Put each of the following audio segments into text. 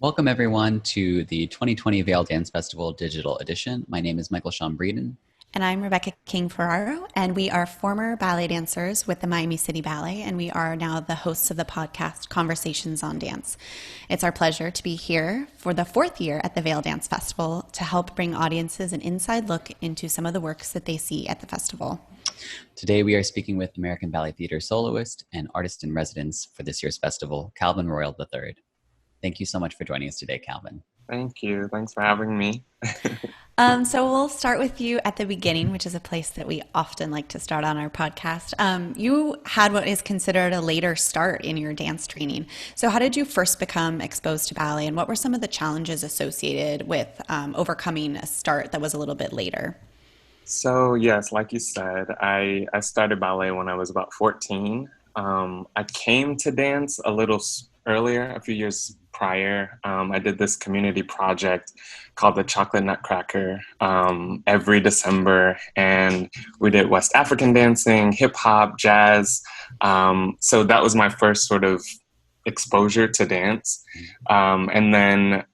Welcome everyone to the 2020 Vail Dance Festival Digital Edition. My name is Michael Sean Breeden. And I'm Rebecca King Ferraro, and we are former ballet dancers with the Miami City Ballet, and we are now the hosts of the podcast Conversations on Dance. It's our pleasure to be here for the fourth year at the Vail Dance Festival to help bring audiences an inside look into some of the works that they see at the festival. Today we are speaking with American Ballet Theater soloist and artist in residence for this year's festival, Calvin Royal III. Thank you so much for joining us today, Calvin. Thank you. Thanks for having me. So we'll start with you at the beginning, which is a place that we often like to start on our podcast. You had what is considered a later start in your dance training. So how did you first become exposed to ballet, and what were some of the challenges associated with overcoming a start that was a little bit later? So yes, like you said, I started ballet when I was about 14. I came to dance a little earlier, a few years prior. I did this community project called the Chocolate Nutcracker every December, and we did West African dancing, hip hop, jazz. So that was my first sort of exposure to dance. And then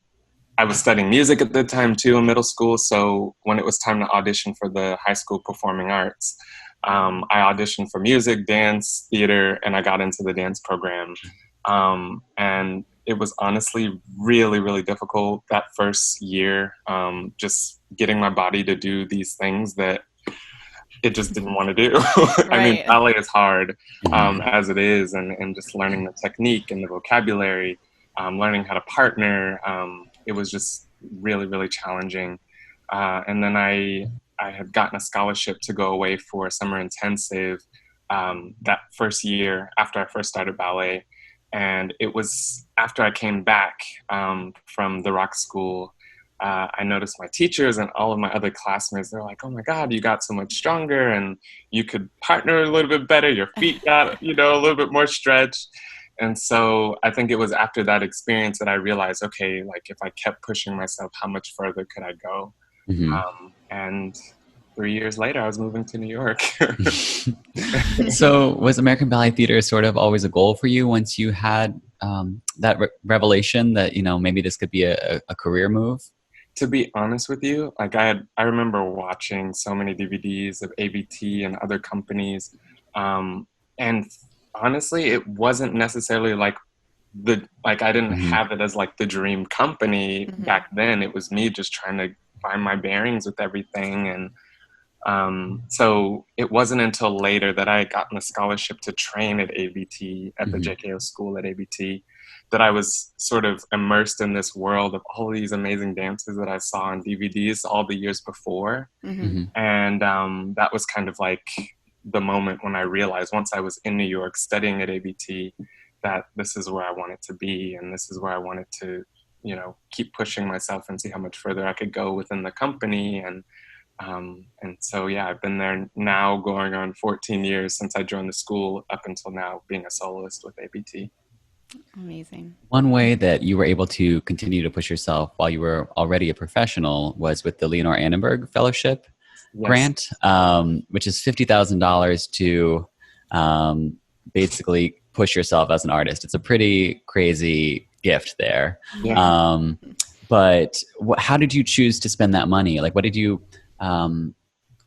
I was studying music at the time too in middle school. So when it was time to audition for the high school performing arts, I auditioned for music, dance, theater, and I got into the dance program. And it was honestly really, really difficult that first year, just getting my body to do these things that it just didn't want to do. Right. I mean, ballet is hard as it is, and just learning the technique and the vocabulary, learning how to partner. It was just really, really challenging. And then I had gotten a scholarship to go away for a summer intensive that first year after I first started ballet. And it was after I came back from the rock school, I noticed my teachers and all of my other classmates, they're like, oh my God, you got so much stronger and you could partner a little bit better. Your feet got, a little bit more stretched. And so I think it was after that experience that I realized, okay, like if I kept pushing myself, how much further could I go? Mm-hmm. And 3 years later, I was moving to New York. So was American Ballet Theater sort of always a goal for you once you had that revelation that, maybe this could be a career move? To be honest with you, like I remember watching so many DVDs of ABT and other companies. And honestly, it wasn't necessarily like I didn't have it as like the dream company back then. It was me just trying to find my bearings with everything. And so it wasn't until later that I had gotten a scholarship to train at ABT, at the JKO school at ABT, that I was sort of immersed in this world of all these amazing dances that I saw on DVDs all the years before. And that was kind of like the moment when I realized, once I was in New York studying at ABT, that this is where I wanted to be, and this is where I wanted to, keep pushing myself and see how much further I could go within the company. And so, yeah, I've been there now going on 14 years since I joined the school up until now, being a soloist with ABT. Amazing. One way that you were able to continue to push yourself while you were already a professional was with the Leonardo Antonenberg Fellowship grant, which is $50,000 to basically push yourself as an artist. It's a pretty crazy gift there. Yeah. But how did you choose to spend that money? Like, what did you, how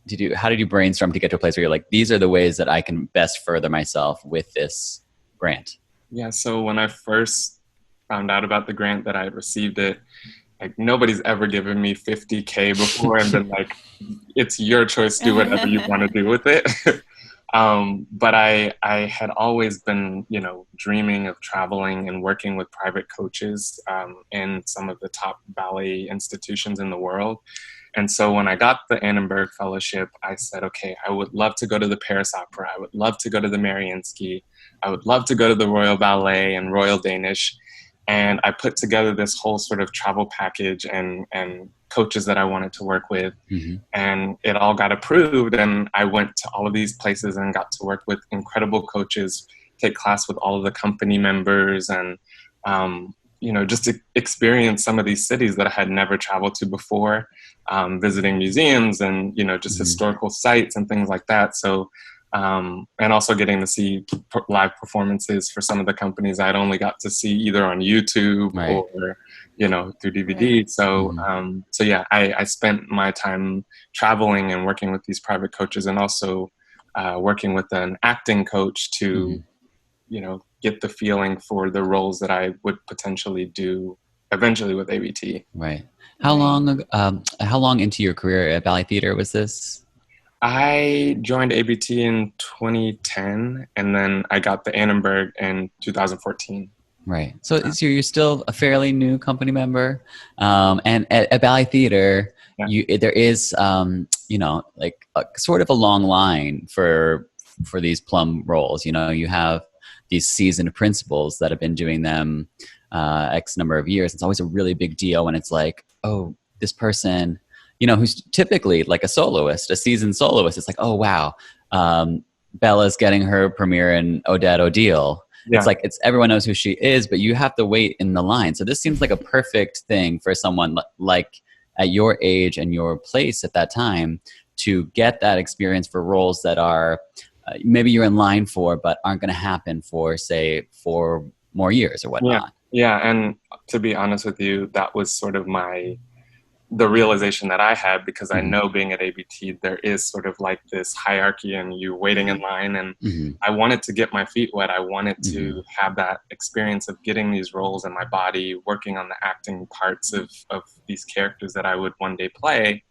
did you brainstorm to get to a place where you're like, these are the ways that I can best further myself with this grant? Yeah. So when I first found out about the grant, that I had received it, like nobody's ever given me $50K before and been like, it's your choice, do whatever you want to do with it. But I had always been, dreaming of traveling and working with private coaches in some of the top ballet institutions in the world. And so when I got the Annenberg Fellowship, I said, okay, I would love to go to the Paris Opera. I would love to go to the Mariinsky. I would love to go to the Royal Ballet and Royal Danish. And I put together this whole sort of travel package and coaches that I wanted to work with. And it all got approved. And I went to all of these places and got to work with incredible coaches, take class with all of the company members, and, just to experience some of these cities that I had never traveled to before, visiting museums and, just historical sites and things like that. So And also getting to see live performances for some of the companies I'd only got to see either on YouTube or, through DVD. Right. So yeah, I spent my time traveling and working with these private coaches, and also working with an acting coach to, get the feeling for the roles that I would potentially do eventually with ABT. Right. How long into your career at Ballet Theater was this? I joined ABT in 2010, and then I got the Annenberg in 2014. Right. So you're still a fairly new company member. And at Ballet Theater, there is, like sort of a long line for these plum roles. You have these seasoned principals that have been doing them X number of years. It's always a really big deal when it's like, oh, this person, who's typically like a soloist, a seasoned soloist. It's like, oh, wow, Bella's getting her premiere in Odette Odile. Yeah. It's like everyone knows who she is, but you have to wait in the line. So this seems like a perfect thing for someone like at your age and your place at that time to get that experience for roles that are maybe you're in line for, but aren't going to happen for, say, 4 more years or whatnot. Yeah, and to be honest with you, that was sort of the realization that I had, because I know being at ABT, there is sort of like this hierarchy and you waiting in line, and I wanted to get my feet wet. I wanted to have that experience of getting these roles in my body, working on the acting parts of these characters that I would one day play.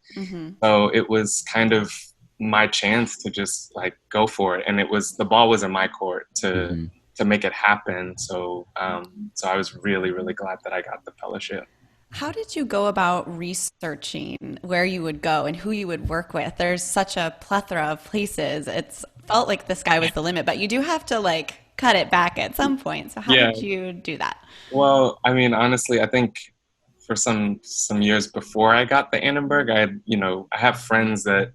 So it was kind of my chance to just like go for it. And the ball was in my court to make it happen. So I was really, really glad that I got the fellowship. How did you go about researching where you would go and who you would work with? There's such a plethora of places. It's felt like the sky was the limit, but you do have to like cut it back at some point. So how did you do that? Well, I mean, honestly, I think for some years before I got the Annenberg, I have friends that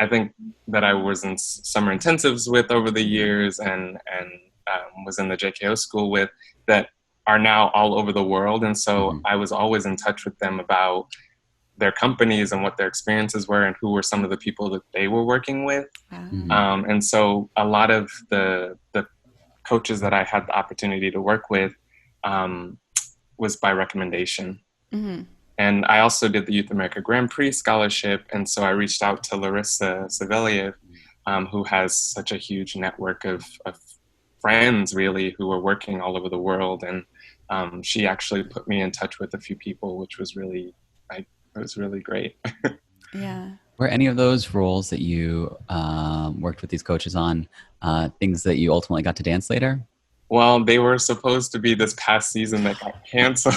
I think that I was in summer intensives with over the years and was in the JKO school with, that are now all over the world. And so I was always in touch with them about their companies and what their experiences were and who were some of the people that they were working with. And so a lot of the coaches that I had the opportunity to work with was by recommendation. And I also did the Youth America Grand Prix scholarship. And so I reached out to Larissa Savelyev, who has such a huge network of friends really who were working all over the world. And she actually put me in touch with a few people, which was really, it was really great. Yeah. Were any of those roles that you worked with these coaches on things that you ultimately got to dance later? Well, they were supposed to be this past season that got canceled.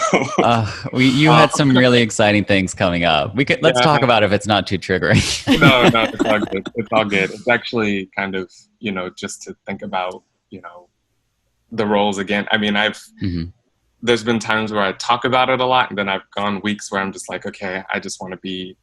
You had some really exciting things coming up. Let's talk about it if it's not too triggering. No, it's all good. It's all good. It's actually kind of, just to think about, the roles again. I mean, there's been times where I talk about it a lot, and then I've gone weeks where I'm just like, okay, I just want to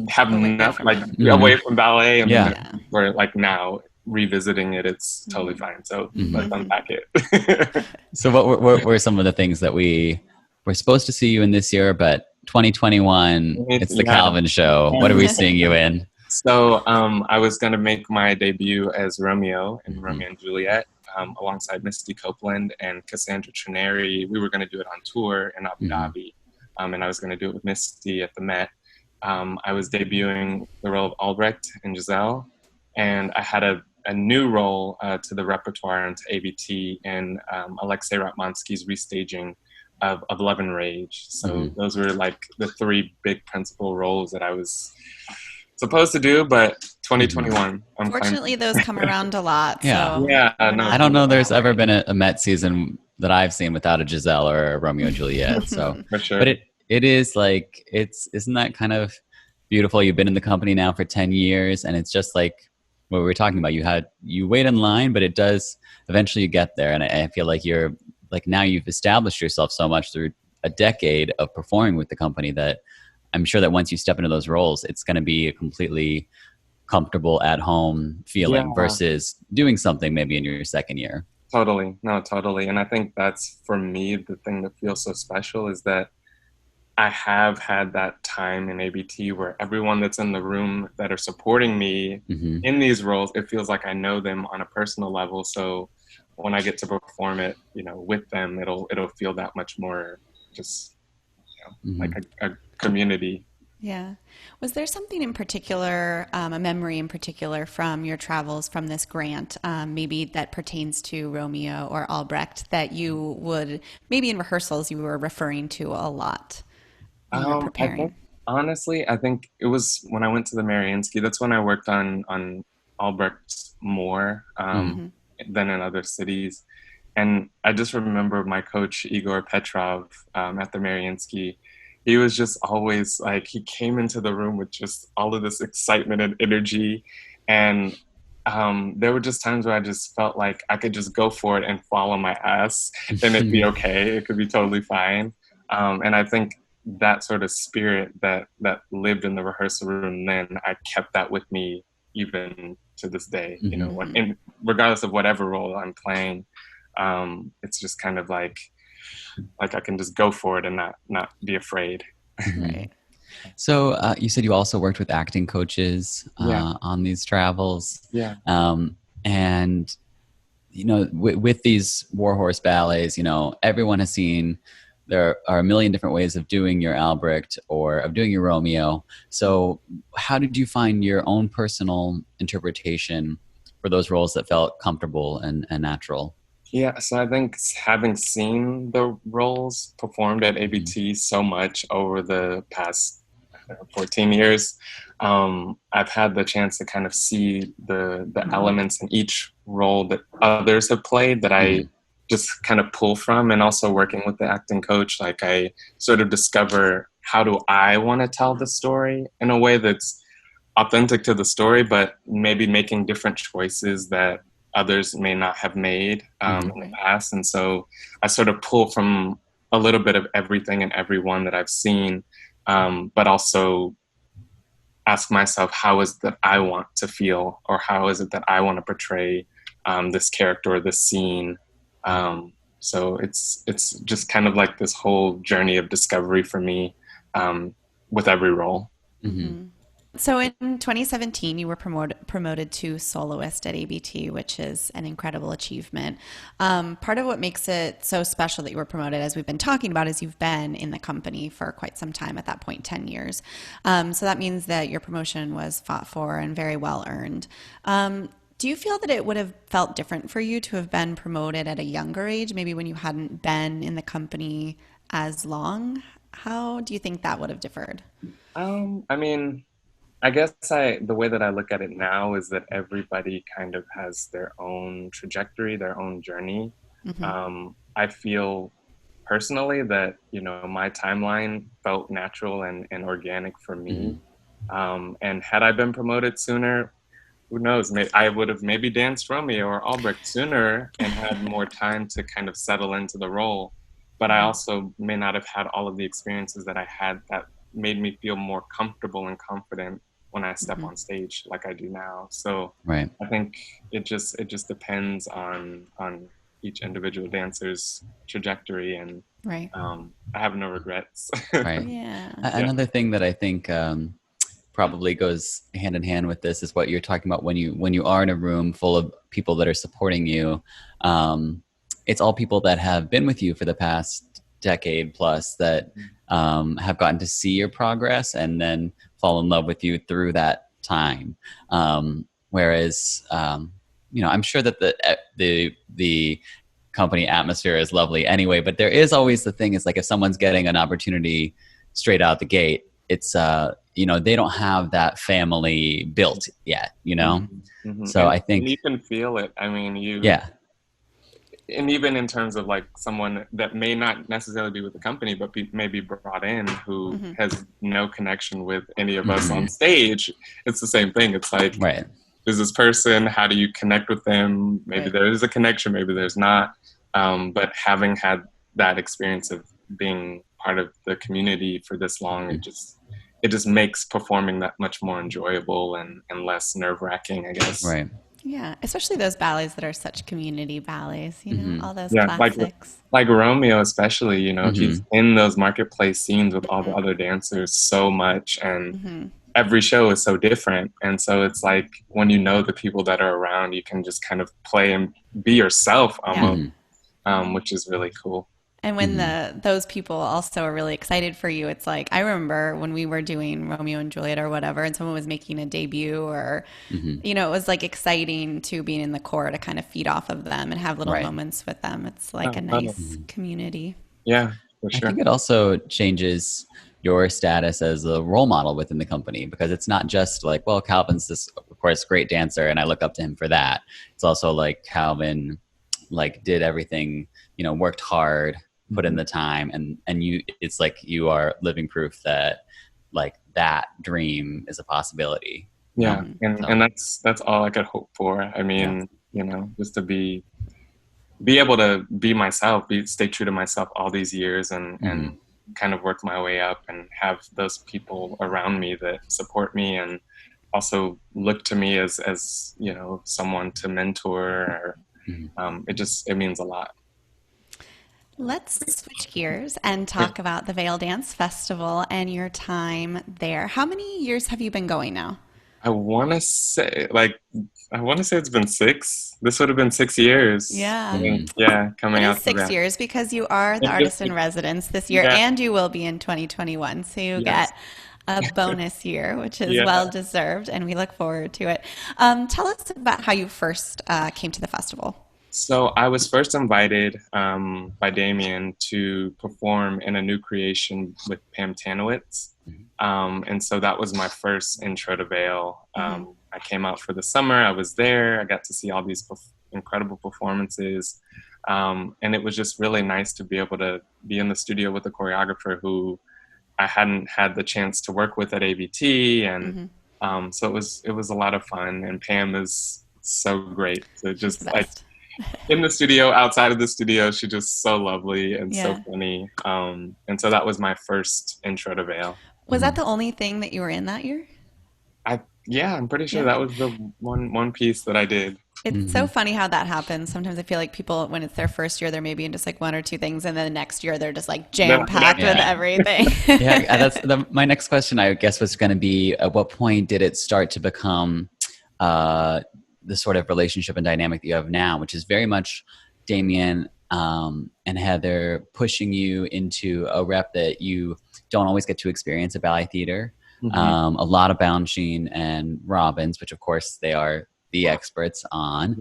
have enough, away from ballet. And where like now revisiting it, it's totally fine. So let's unpack it. So what were some of the things that we were supposed to see you in this year, but 2021, it's the Calvin show. What are we seeing you in? So I was going to make my debut as Romeo in Romeo and Juliet, alongside Misty Copeland and Cassandra Trineri. We were going to do it on tour in Abu Dhabi, and I was going to do it with Misty at the Met. I was debuting the role of Albrecht and Giselle, and I had a new role to the repertoire and to ABT in Alexei Ratmansky's restaging of Love and Rage. So those were like the 3 big principal roles that I was supposed to do, but 2021. Fortunately, those come around a lot. Yeah. So. Yeah. No, I don't know there's ever been a Met season that I've seen without a Giselle or a Romeo and Juliet. So, for sure. But it is like, isn't that kind of beautiful? You've been in the company now for 10 years, and it's just like what we were talking about. You wait in line, but it does eventually you get there. And I feel like you're like, now you've established yourself so much through a decade of performing with the company that I'm sure that once you step into those roles, it's going to be a completely comfortable at home feeling versus doing something maybe in your second year. Totally. No, totally. And I think that's, for me, the thing that feels so special is that I have had that time in ABT where everyone that's in the room that are supporting me in these roles, it feels like I know them on a personal level. So when I get to perform it, with them, it'll feel that much more just, like a community. Yeah. Was there something in particular, a memory in particular from your travels from this grant, maybe that pertains to Romeo or Albrecht that you would, maybe in rehearsals, you were referring to a lot when you were I think preparing? honestly, I think it was when I went to the Mariinsky. That's when I worked on Albrecht more than in other cities. And I just remember my coach Igor Petrov at the Mariinsky. He was just always like, he came into the room with just all of this excitement and energy, and there were just times where I just felt like I could just go for it and follow my ass, and it'd be okay. It could be totally fine. And I think that sort of spirit that lived in the rehearsal room then, I kept that with me even to this day. And regardless of whatever role I'm playing, it's just kind of like I can just go for it and not be afraid. Right. So you said you also worked with acting coaches on these travels. Yeah. And with these warhorse ballets, everyone has seen there are a million different ways of doing your Albrecht or of doing your Romeo. So how did you find your own personal interpretation for those roles that felt comfortable and natural? Yeah, so I think having seen the roles performed at ABT so much over the past 14 years, I've had the chance to kind of see the elements in each role that others have played that I just kind of pull from. And also working with the acting coach, like I sort of discover, how do I want to tell the story in a way that's authentic to the story, but maybe making different choices that others may not have made in the past. And so I sort of pull from a little bit of everything and everyone that I've seen, but also ask myself, how is it that I want to feel, or how is it that I want to portray this character or this scene? So it's just kind of like this whole journey of discovery for me with every role. So in 2017, you were promoted to soloist at ABT, which is an incredible achievement. Part of what makes it so special that you were promoted, as we've been talking about, is you've been in the company for quite some time, at that point, 10 years. So that means that your promotion was fought for and very well earned. Do you feel that it would have felt different for you to have been promoted at a younger age, maybe when you hadn't been in the company as long? How do you think that would have differed? I mean, I guess the way that I look at it now is that everybody kind of has their own trajectory, their own journey. I feel personally that, my timeline felt natural and organic for me. And had I been promoted sooner, who knows, I would have maybe danced Romeo or Albrecht sooner and had more time to kind of settle into the role. But I also may not have had all of the experiences that I had that made me feel more comfortable and confident when I step on stage like I do now. So Right. I think it just depends on each individual dancer's trajectory, and Right. I have no regrets. Right. Yeah. Another thing that I think probably goes hand in hand with this is what you're talking about when you are in a room full of people that are supporting you. It's all people that have been with you for the past decade plus that have gotten to see your progress and then fall in love with you through that time. Whereas, I'm sure that the company atmosphere is lovely anyway, but there is always the thing is like, if someone's getting an opportunity straight out the gate, it's, they don't have that family built yet, So and, I think and you can feel it. I mean, and even in terms of like someone that may not necessarily be with the company, but may be brought in who has no connection with any of us on stage, it's the same thing. It's like, right. There's this person, how do you connect with them? Maybe there is a connection, maybe there's not. But having had that experience of being part of the community for this long, it just makes performing that much more enjoyable and less nerve-wracking, I guess. Right. Yeah, especially those ballets that are such community ballets, you know, all those Yeah, classics. like Romeo especially, you know, he's in those marketplace scenes with all the Mm-hmm. other dancers so much, and Mm-hmm. every show is so different. And so it's like when you know the people that are around, you can just kind of play and be yourself Yeah. almost, which is really cool. And when those people also are really excited for you, it's like I remember when we were doing Romeo and Juliet or whatever, and someone was making a debut, or you know, it was like exciting to being in the corps to kind of feed off of them and have little Right. moments with them. It's like Oh, a nice community. yeah, for I sure. think it also changes your status as a role model within the company, because it's not just like, well, Calvin's this, of course, great dancer and I look up to him for that. It's also like Calvin like did everything, you know, worked hard, put in the time, and you, it's like you are living proof that like that dream is a possibility. Yeah, So, and that's all I could hope for. I mean, Yeah. you know, just to be able to be myself, stay true to myself all these years, and kind of work my way up and have those people around me that support me and also look to me as you know, someone to mentor. Or, it means a lot. Let's switch gears and talk about the Vail Dance Festival and your time there. How many years have you been going now? I want to say it's been 6. This would have been 6 years. Yeah. Yeah, It coming is out to 6 that. years because you are the It artist just- in residence this year, yeah. and you will be in 2021. So you Yes. get a bonus year, which is Yeah. well deserved, and we look forward to it. Tell us about how you first came to the festival. So I was first invited by Damian to perform in a new creation with Pam Tanowitz. And so that was my first intro to Vail. I came out for the summer. I was there. I got to see all these incredible performances. And it was just really nice to be able to be in the studio with a choreographer who I hadn't had the chance to work with at ABT. And so it was a lot of fun. And Pam is so great. So just like in the studio, outside of the studio, she's just so lovely and so funny. And so that was my first intro to Vail. Was that the only thing that you were in that year? I'm pretty sure that was the one piece that I did. It's so funny how that happens. Sometimes I feel like people, when it's their first year, they're maybe in just like 1 or 2 things, and then the next year they're just like jam packed with everything. that's my next question, I guess, was going to be, at what point did it start to become the sort of relationship and dynamic that you have now, which is very much Damian and Heather pushing you into a rep that you don't always get to experience at ballet theater. A lot of Balanchine and Robbins, which of course they are the experts on.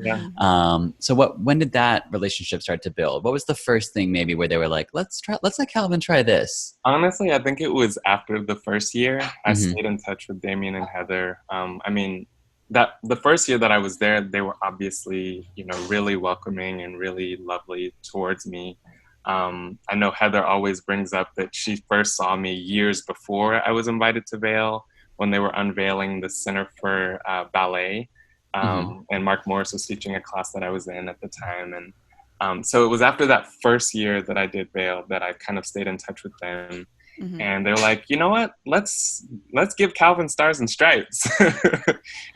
So when did that relationship start to build? What was the first thing maybe where they were like, let's let Calvin try this? Honestly, I think it was after the first year. I stayed in touch with Damian and Heather. I mean, that the first year that I was there, they were obviously, you know, really welcoming and really lovely towards me. I know Heather always brings up that she first saw me years before I was invited to Vail, when they were unveiling the Center for Ballet. And Mark Morris was teaching a class that I was in at the time. And so it was after that first year that I did Vail that I kind of stayed in touch with them. And they were like, you know what, let's give Calvin Stars and Stripes.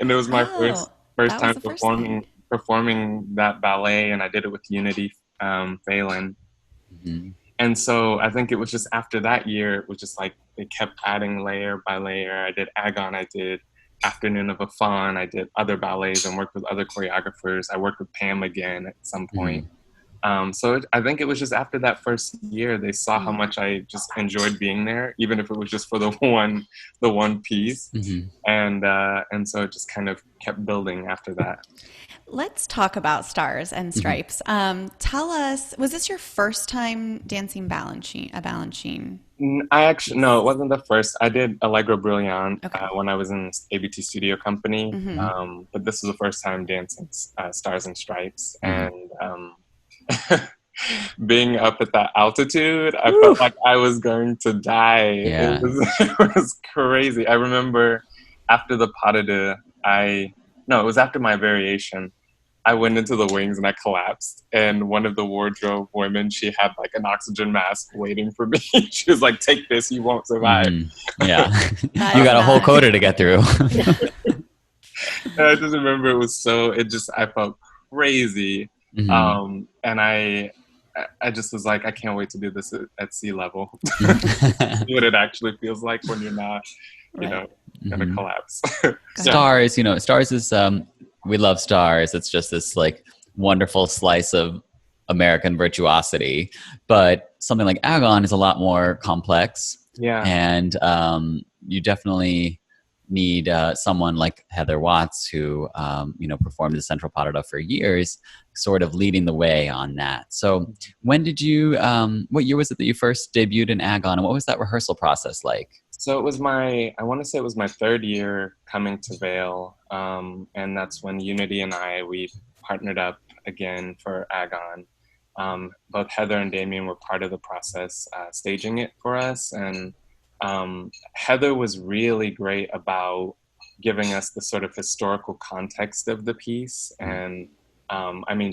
And it was my first time performing that ballet, and I did it with Unityphalen. And so I think it was just after that year, it was just like they kept adding layer by layer. I did Agon, I did Afternoon of a Faun, I did other ballets and worked with other choreographers. I worked with Pam again at some point. So I think it was just after that first year, they saw how much I just enjoyed being there, even if it was just for the one piece. And so it just kind of kept building after that. Let's talk about Stars and Stripes. Tell us, was this your first time dancing Balanchine? No, it wasn't the first. I did Allegro Brilliant when I was in ABT Studio Company, but this was the first time dancing Stars and Stripes. And being up at that altitude, I felt like I was going to die. Yeah. It was crazy. I remember after the pas de deux, it was after my variation. I went into the wings and I collapsed. And one of the wardrobe women, she had like an oxygen mask waiting for me. She was like, "Take this, you won't survive." Yeah. You got a whole quota to get through. And I just remember I felt crazy. And I just was like, I can't wait to do this at sea level. What it actually feels like when you're not, gonna collapse. Stars, Stars is, we love Stars. It's just this like wonderful slice of American virtuosity. But something like Agon is a lot more complex. Yeah. And you definitely need someone like Heather Watts, who performed the Central Parada for years, sort of leading the way on that. So when did you, what year was it that you first debuted in Agon, and what was that rehearsal process like? So I want to say it was my third year coming to Vail, and that's when Unity and we partnered up again for Agon. Both Heather and Damian were part of the process, staging it for us, and Heather was really great about giving us the sort of historical context of the piece. And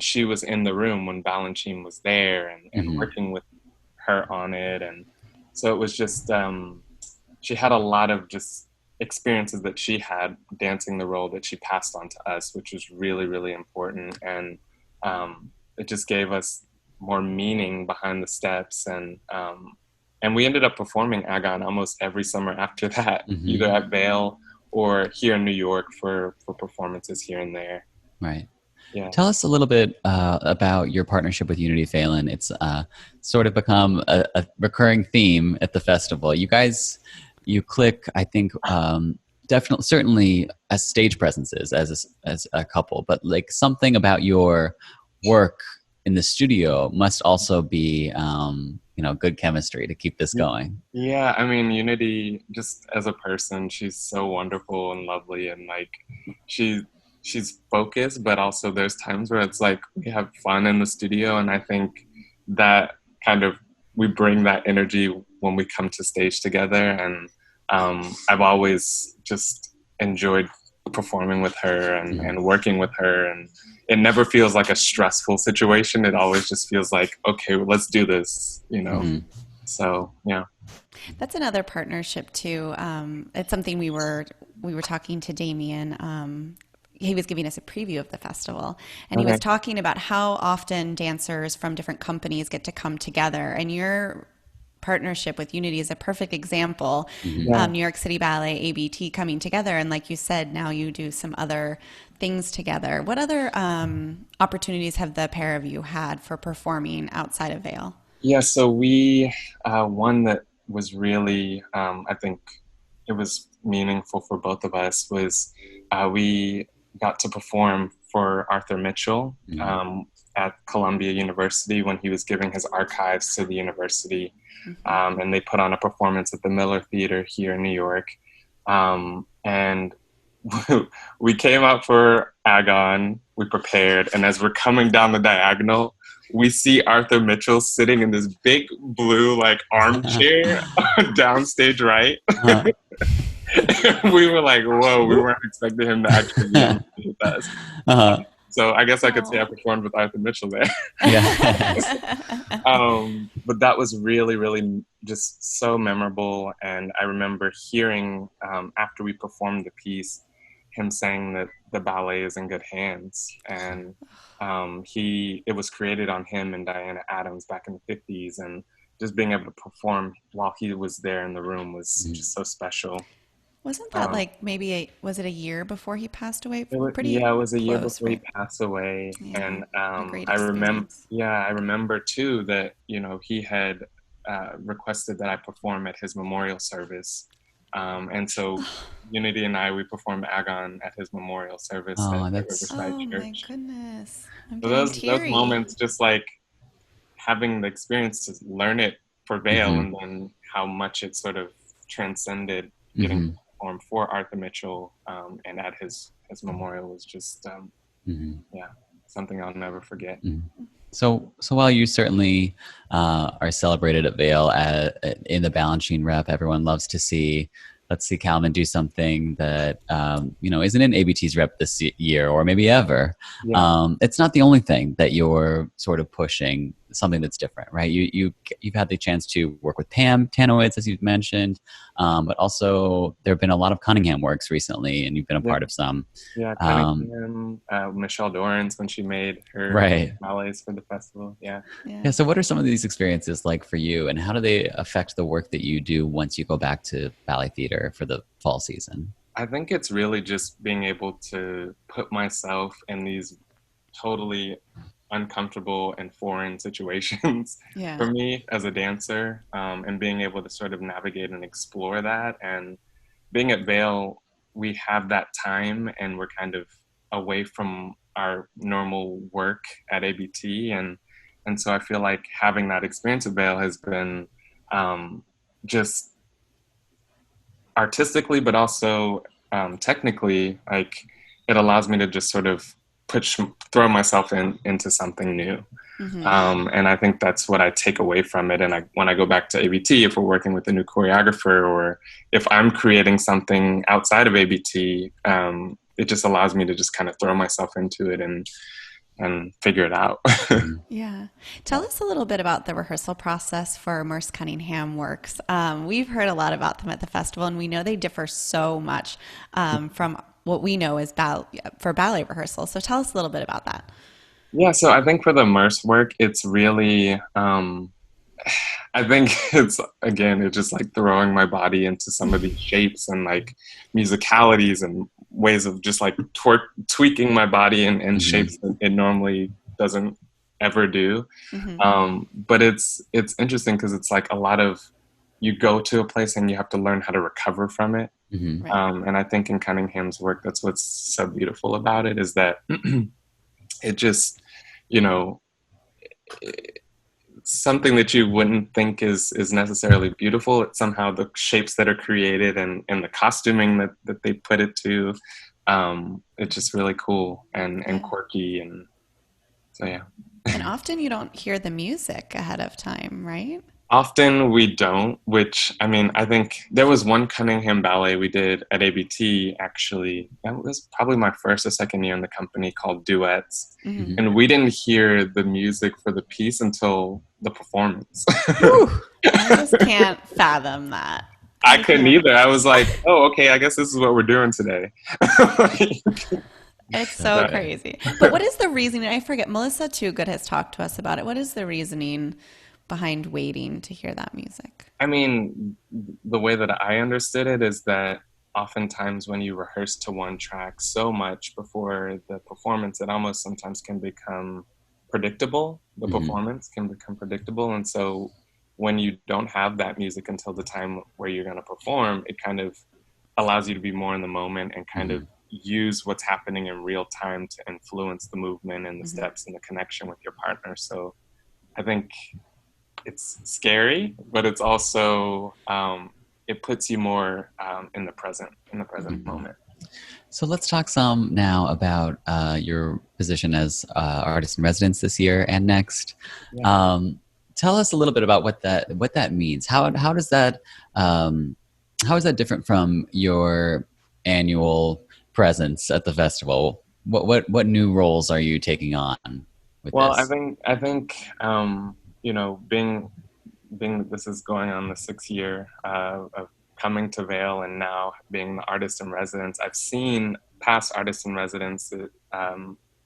she was in the room when Balanchine was there and working with her on it. And so it was just, she had a lot of just experiences that she had dancing the role that she passed on to us, which was really, really important. And it just gave us more meaning behind the steps. And we ended up performing Agon almost every summer after that, either at Vail or here in New York for performances here and there. Right. Yeah. Tell us a little bit about your partnership with Unityphalen. It's sort of become a recurring theme at the festival. You click, I think, definitely, certainly as stage presences, as a couple, but like something about your work in the studio must also be good chemistry to keep this going. Yeah, Unity, just as a person, she's so wonderful and lovely, and like she's focused, but also there's times where it's like we have fun in the studio, and I think that kind of we bring that energy when we come to stage together. And I've always just enjoyed performing with her and working with her, and it never feels like a stressful situation. It always just feels like, okay, well, let's do this, So yeah, that's another partnership too. It's something we were talking to Damian. He was giving us a preview of the festival, and he was talking about how often dancers from different companies get to come together, and your partnership with Unity is a perfect example. New York City Ballet, ABT coming together, and like you said, now you do some other things together. What other opportunities have the pair of you had for performing outside of Vail? Yeah, so we one that was really I think it was meaningful for both of us was we got to perform for Arthur Mitchell at Columbia University when he was giving his archives to the university. And they put on a performance at the Miller Theater here in New York. And we came out for Agon, we prepared, and as we're coming down the diagonal, we see Arthur Mitchell sitting in this big blue armchair downstage right. We were like, whoa, we weren't expecting him to actually be with us. So I guess I could say I performed with Arthur Mitchell there. But that was really, really just so memorable. And I remember hearing after we performed the piece, him saying that the ballet is in good hands. And it was created on him and Diana Adams back in the 50s. And just being able to perform while he was there in the room was just so special. Wasn't that was it a year before he passed away? It was a year before he passed away. Yeah, and I remember too that, he had requested that I perform at his memorial service. And so Unity and we performed Agon at his memorial service at Riverside Church. My goodness. So those moments, just like having the experience to learn it for Vail and then how much it sort of transcended getting to perform for Arthur Mitchell and at his memorial was just something I'll never forget. So while you certainly are celebrated at Vail in the Balanchine rep, everyone loves to see, let's see Calvin do something that isn't in ABT's rep this year or maybe ever. It's not the only thing that you're sort of pushing. something that's different, right? You've had the chance to work with Pam Tanoids, as you've mentioned, but also there have been a lot of Cunningham works recently, and you've been a part of some. Yeah, Cunningham, Michelle Dorrance when she made her ballets for the festival. Yeah. So what are some of these experiences like for you, and how do they affect the work that you do once you go back to ballet theater for the fall season? I think it's really just being able to put myself in these totally uncomfortable and foreign situations for me as a dancer, and being able to sort of navigate and explore that. And being at Vail, we have that time and we're kind of away from our normal work at ABT. And so I feel like having that experience at Vail has been just artistically, but also technically, like it allows me to just sort of throw myself into something new. And I think that's what I take away from it. And when I go back to ABT, if we're working with a new choreographer, or if I'm creating something outside of ABT, it just allows me to just kind of throw myself into it and figure it out. Tell us a little bit about the rehearsal process for Merce Cunningham works. We've heard a lot about them at the festival, and we know they differ so much from what we know is for ballet rehearsal. So tell us a little bit about that. Yeah, so I think for the Merce work, it's really, I think it's just like throwing my body into some of these shapes and like musicalities and ways of just like tweaking my body in shapes that it normally doesn't ever do. But it's interesting because it's like a lot of, you go to a place and you have to learn how to recover from it. And I think in Cunningham's work, that's what's so beautiful about it, is that it just, something that you wouldn't think is necessarily beautiful. It's somehow the shapes that are created and the costuming that they put it to. It's just really cool and quirky. And so, yeah. And often you don't hear the music ahead of time, right? Often we don't, which, I mean, I think there was one Cunningham ballet we did at ABT, actually. That was probably my first or second year in the company, called Duets. And we didn't hear the music for the piece until the performance. I just can't fathom that. I couldn't either. I was like, oh, okay, I guess this is what we're doing today. It's so crazy. But what is the reasoning? I forget. Melissa Toogood has talked to us about it. What is the reasoning behind waiting to hear that music? I mean, the way that I understood it is that oftentimes when you rehearse to one track so much before the performance, it almost sometimes can become predictable. The performance can become predictable. And so when you don't have that music until the time where you're going to perform, it kind of allows you to be more in the moment and kind of use what's happening in real time to influence the movement and the steps and the connection with your partner. So I think it's scary, but it's also it puts you more in the present moment. So let's talk some now about your position as artist in residence this year and next. Tell us a little bit about what that means. How does that how is that different from your annual presence at the festival? What new roles are you taking on with this? I think being this is going on the 6th year of coming to Vail and now being the artist in residence, I've seen past artists in residence,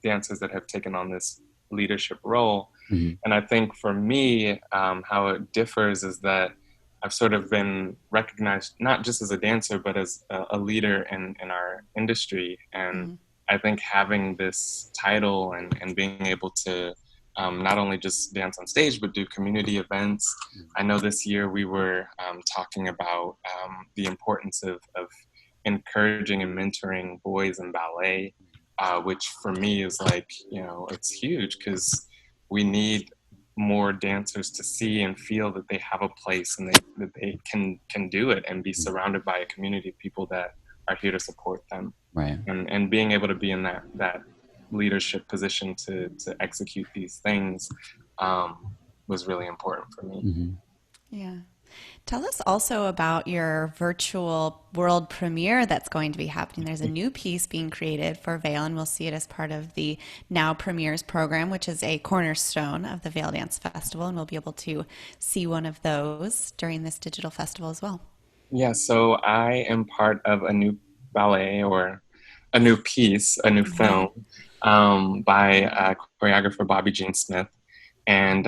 dancers that have taken on this leadership role. And I think for me, how it differs is that I've sort of been recognized not just as a dancer, but as a leader in our industry. And I think having this title and being able to not only just dance on stage, but do community events. I know this year we were talking about the importance of encouraging and mentoring boys in ballet, which for me is like, it's huge because we need more dancers to see and feel that they have a place and that they can do it and be surrounded by a community of people that are here to support them. Right. And being able to be in that leadership position to execute these things was really important for me. Yeah. Tell us also about your virtual world premiere that's going to be happening. There's a new piece being created for Vail, and we'll see it as part of the Now Premieres program, which is a cornerstone of the Vail Dance Festival, and we'll be able to see one of those during this digital festival as well. Yeah, so I am part of a new ballet, or a new piece, a new film, by choreographer Bobby Jean Smith. And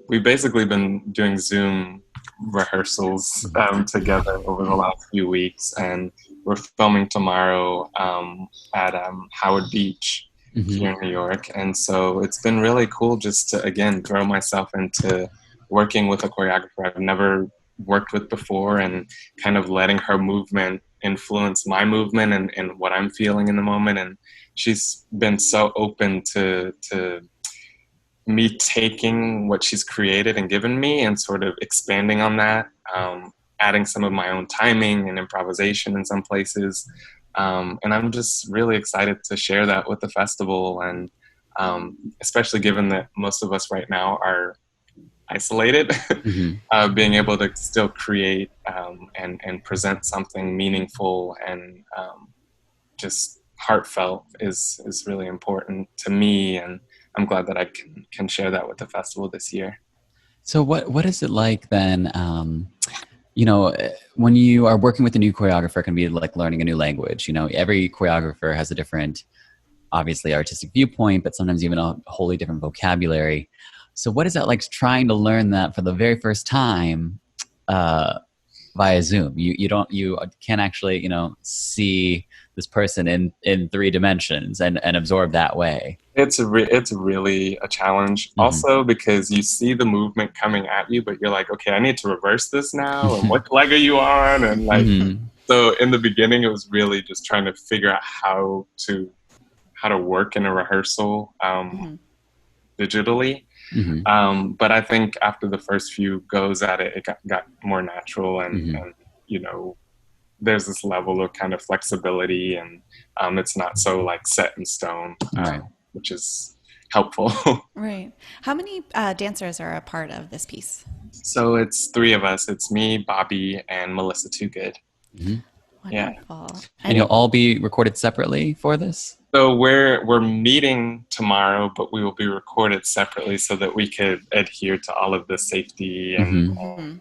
we've basically been doing Zoom rehearsals together over the last few weeks. And we're filming tomorrow at Howard Beach here in New York. And so it's been really cool just to, again, throw myself into working with a choreographer I've never worked with before, and kind of letting her movement influence my movement and what I'm feeling in the moment. And she's been so open to me taking what she's created and given me and sort of expanding on that, adding some of my own timing and improvisation in some places. And I'm just really excited to share that with the festival. And especially given that most of us right now are isolated, being able to still create and present something meaningful and just heartfelt is really important to me, and I'm glad that I can share that with the festival this year. So what is it like then? When you are working with a new choreographer, it can be like learning a new language. Every choreographer has a different, obviously, artistic viewpoint, but sometimes even a wholly different vocabulary. So what is that like, trying to learn that for the very first time via Zoom? You can't actually see this person in 3 dimensions and absorb that way. It's really a challenge. Also because you see the movement coming at you, but you're like, okay, I need to reverse this now. And what leg are you on? And like, so in the beginning, it was really just trying to figure out how to work in a rehearsal digitally. But I think after the first few goes at it, it got more natural, and there's this level of kind of flexibility, and it's not so like set in stone, which is helpful. Right. How many dancers are a part of this piece? So it's 3 of us. It's me, Bobby, and Melissa Toogood. Wonderful. Yeah. And you'll all be recorded separately for this? So we're meeting tomorrow, but we will be recorded separately so that we could adhere to all of the safety and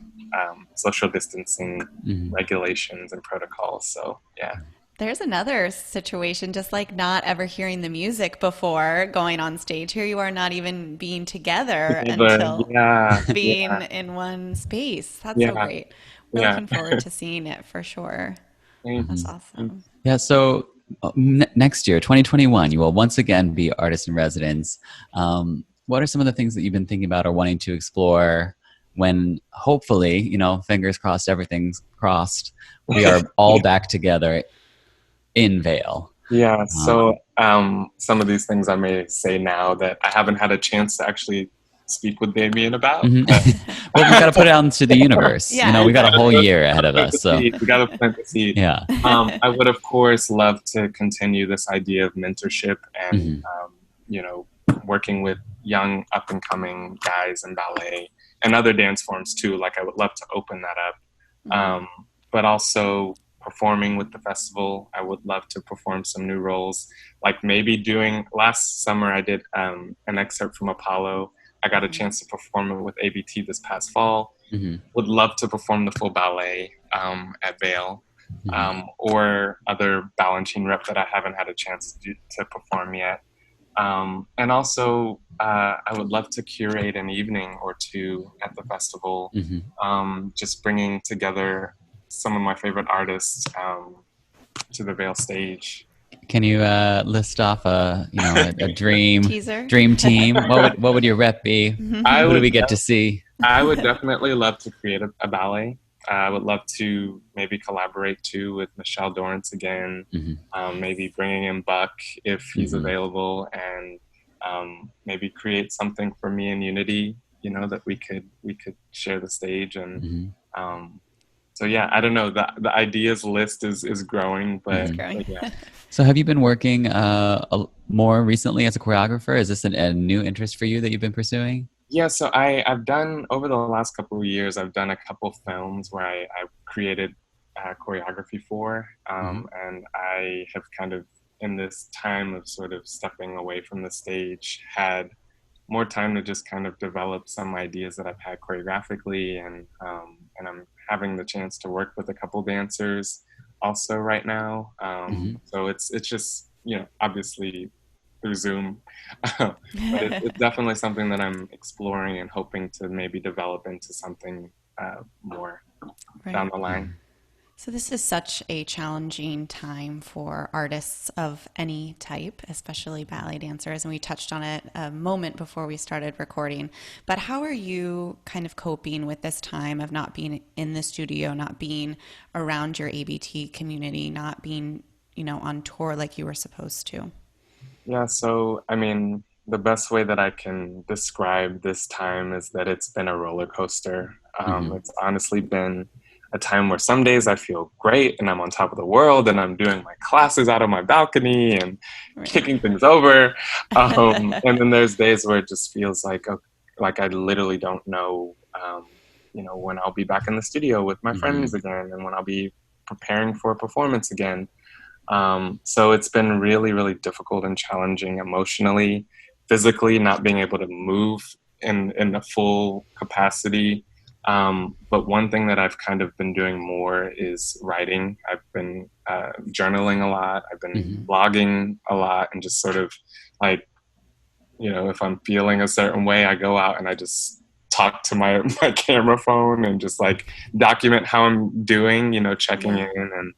social distancing regulations and protocols. So, yeah. There's another situation, just like not ever hearing the music before going on stage. Here you are not even being together until being in one space. That's so great. We're looking forward to seeing it for sure. That's awesome. Yeah, so next year, 2021, you will once again be artist in residence. What are some of the things that you've been thinking about or wanting to explore when hopefully, fingers crossed, everything's crossed, we are all back together in Vail? Yeah, so some of these things I may say now that I haven't had a chance to actually speak with Damian about. Well, we got to put it out into the universe. We got a whole year ahead of us. So we got to plant the seed. Yeah. I would, of course, love to continue this idea of mentorship and, working with young up-and-coming guys in ballet and other dance forms, too. Like, I would love to open that up. But also performing with the festival. I would love to perform some new roles. Like maybe last summer I did an excerpt from Apollo. I got a chance to perform it with ABT this past fall. Would love to perform the full ballet at Vail, or other Balanchine rep that I haven't had a chance to perform yet. And also, I would love to curate an evening or 2 at the festival, just bringing together some of my favorite artists to the Vail stage. Can you list off a dream teaser? Dream team? What would your rep be? What do we get to see? I would definitely love to create a ballet. I would love to maybe collaborate too with Michelle Dorrance again. Maybe bringing in Buck if he's available, and maybe create something for me and Unity. That we could share the stage and. So yeah, I don't know. The ideas list is growing, but yeah. So have you been working more recently as a choreographer? Is this a new interest for you that you've been pursuing? Yeah, so I've done, over the last couple of years, I've done a couple films where I created choreography for, and I have kind of, in this time of sort of stepping away from the stage, had more time to just kind of develop some ideas that I've had choreographically, and I'm having the chance to work with a couple dancers also right now. So it's just, obviously through Zoom, but it's definitely something that I'm exploring and hoping to maybe develop into something more down Right. the line. So this is such a challenging time for artists of any type, especially ballet dancers. And we touched on it a moment before we started recording. But how are you kind of coping with this time of not being in the studio, not being around your ABT community, not being, on tour like you were supposed to? Yeah, so I mean, the best way that I can describe this time is that it's been a roller coaster. It's honestly been a time where some days I feel great and I'm on top of the world and I'm doing my classes out of my balcony and Right. kicking things over. And then there's days where it just feels like I literally don't know, when I'll be back in the studio with my friends again and when I'll be preparing for a performance again. So it's been really, really difficult and challenging emotionally, physically, not being able to move in a full capacity. But one thing that I've kind of been doing more is writing. I've been journaling a lot. I've been blogging a lot, and just sort of like, if I'm feeling a certain way, I go out and I just talk to my camera phone and just like document how I'm doing, checking Yeah. in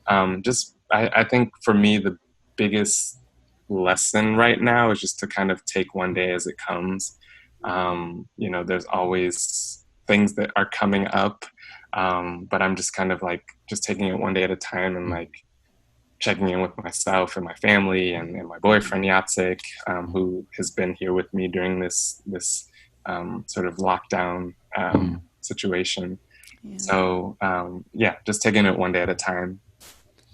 and just I think for me the biggest lesson right now is just to kind of take one day as it comes. There's always things that are coming up, but I'm just kind of like just taking it one day at a time and like checking in with myself and my family and my boyfriend Yatsik, who has been here with me during this sort of lockdown situation. Yeah. So just taking it one day at a time.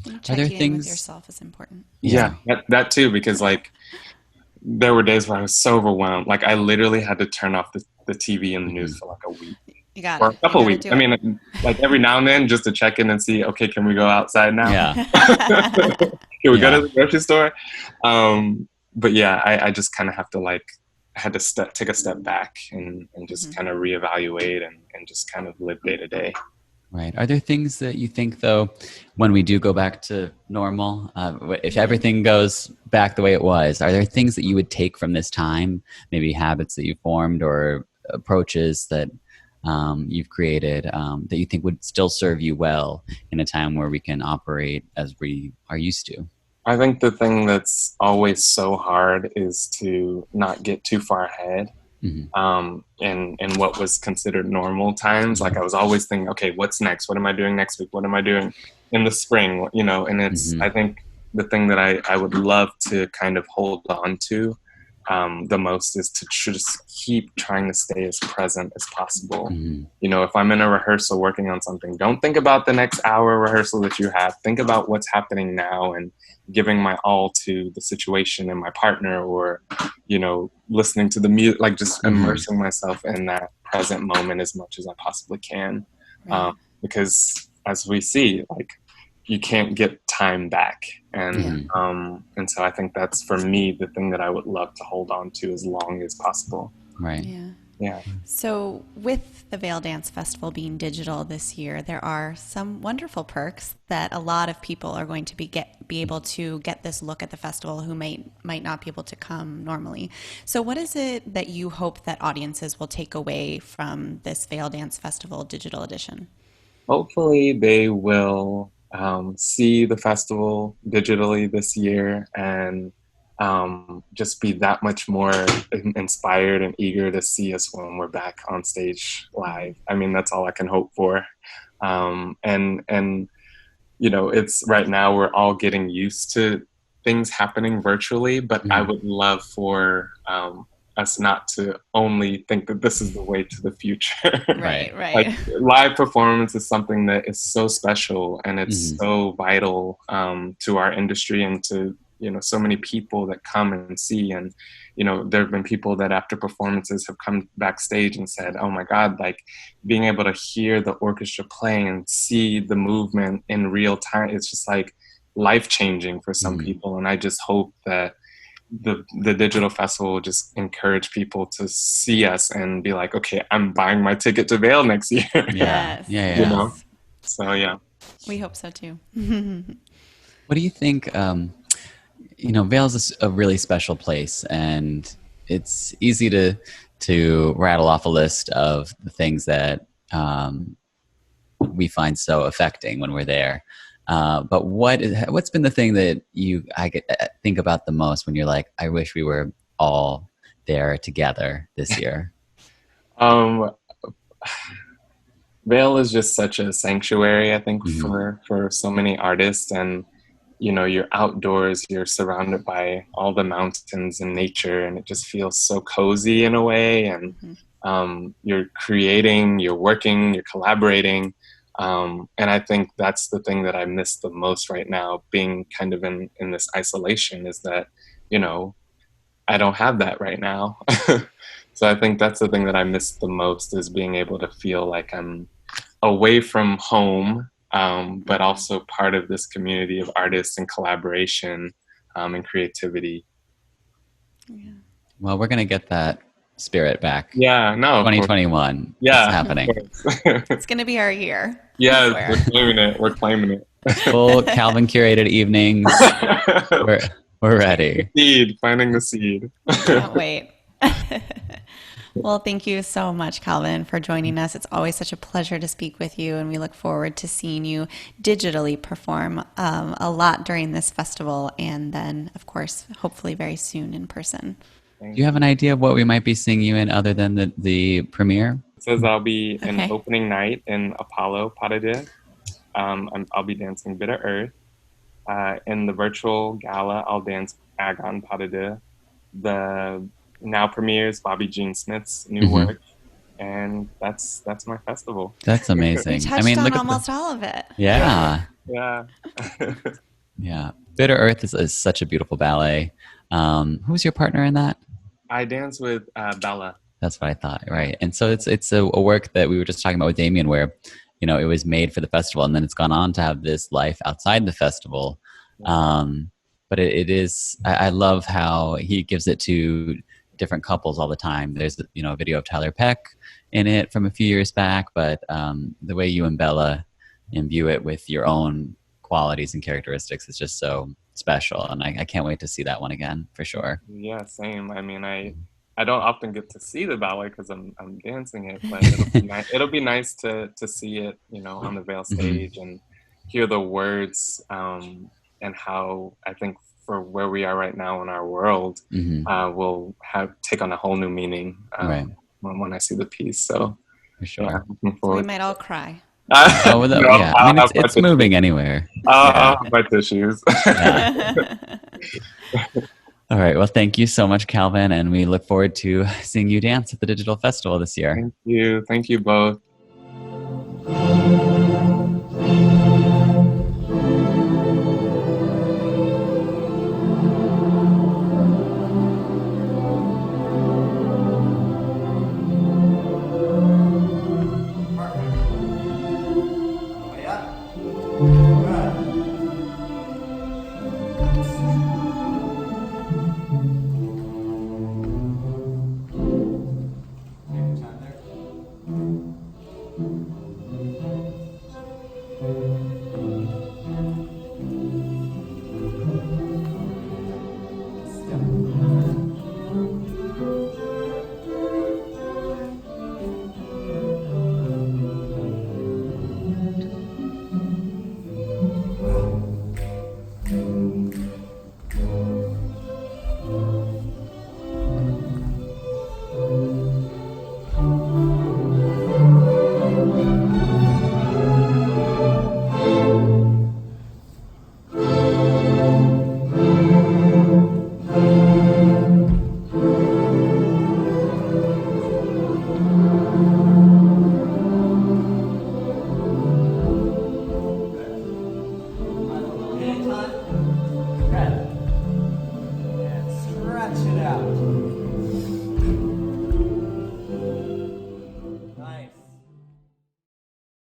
Are there Checking in with things? yourself is important. Yeah, that too, because like there were days where I was so overwhelmed. Like I literally had to turn off the TV and the news for like a week You got or it. a You couple of got to weeks. do I it. mean, like every now and then just to check in and see, okay, can we go outside now? Yeah. Can we go to Yeah. the grocery store? But yeah, I just kind of have to like, I had to take a step back and just kind of reevaluate and just kind of live day to day. Right. Are there things that you think, though, when we do go back to normal, if everything goes back the way it was, are there things that you would take from this time, maybe habits that you formed or approaches that you've created that you think would still serve you well in a time where we can operate as we are used to? I think the thing that's always so hard is to not get too far ahead. In what was considered normal times. Like I was always thinking, okay, what's next? What am I doing next week? What am I doing in the spring? And it's, I think the thing that I would love to kind of hold on to the most is to just keep trying to stay as present as possible. If I'm in a rehearsal working on something, don't think about the next hour rehearsal that you have. Think about what's happening now and giving my all to the situation and my partner, or listening to the music, like just immersing myself in that present moment as much as I possibly can. Right. Because as we see, like you can't get time back. And so I think that's, for me, the thing that I would love to hold on to as long as possible. Right. Yeah. So with the Vail Dance Festival being digital this year, there are some wonderful perks that a lot of people are going to be able to get this look at the festival who might not be able to come normally. So what is it that you hope that audiences will take away from this Vail Dance Festival digital edition? Hopefully they will see the festival digitally this year and just be that much more inspired and eager to see us when we're back on stage live. I mean, that's all I can hope for. And it's right now we're all getting used to things happening virtually, but I would love for us not to only think that this is the way to the future. Right. Like live performance is something that is so special and it's so vital to our industry and to so many people that come and see. And there have been people that after performances have come backstage and said, oh my God, like being able to hear the orchestra play and see the movement in real time, it's just like life-changing for some people. And I just hope that the digital festival will just encourage people to see us and be like, okay, I'm buying my ticket to Vail next year. Yes. So yeah, we hope so too. What do you think? Vail's a really special place, and it's easy to rattle off a list of the things that we find so affecting when we're there. But what's been the thing that I think about the most when you're like, I wish we were all there together this year? Vail is just such a sanctuary, I think, for so many artists. And you're outdoors, you're surrounded by all the mountains and nature, and it just feels so cozy in a way. And you're creating, you're working, you're collaborating. And I think that's the thing that I miss the most right now, being kind of in this isolation, is that, I don't have that right now. So I think that's the thing that I miss the most, is being able to feel like I'm away from home, but also part of this community of artists and collaboration and creativity. Yeah. Well, we're going to get that spirit back. Yeah, no. 2021. Yeah. It's happening. It's going to be our year. Yeah, we're claiming it. Full Calvin curated evenings. We're ready. Seed, planting the seed. Can't wait. Well, thank you so much, Calvin, for joining us. It's always such a pleasure to speak with you, and we look forward to seeing you digitally perform a lot during this festival, and then, of course, hopefully very soon in person. Do you have an idea of what we might be seeing you in other than the premiere? It says I'll be in opening night in Apollo Pas de Deux. I'll be dancing Bitter Earth. In the virtual gala, I'll dance Agon Pas de Deux. The now premieres Bobby Jean Smith's new work, and that's my festival. That's amazing. We touched on almost all of it. Yeah. Yeah. Yeah. Bitter Earth is such a beautiful ballet. Who's your partner in that? I dance with Bella. That's what I thought, right? And so it's a work that we were just talking about with Damian, where it was made for the festival, and then it's gone on to have this life outside the festival. But it is, I love how he gives it to different couples all the time. There's a video of Tyler Peck in it from a few years back, but the way you and Bella imbue it with your own qualities and characteristics is just so special, and I can't wait to see that one again for sure. Yeah, same. I mean, I don't often get to see the ballet because I'm dancing it, but it'll be nice to see it, on the Vail stage and hear the words, and how I think for where we are right now in our world, will take on a whole new meaning when I see the piece. So for sure, yeah, looking forward. We might all cry. Yeah, I mean it's moving anywhere. I'll have my tissues. All right. Well, thank you so much, Calvin, and we look forward to seeing you dance at the Digital Festival this year. Thank you. Thank you both. All right.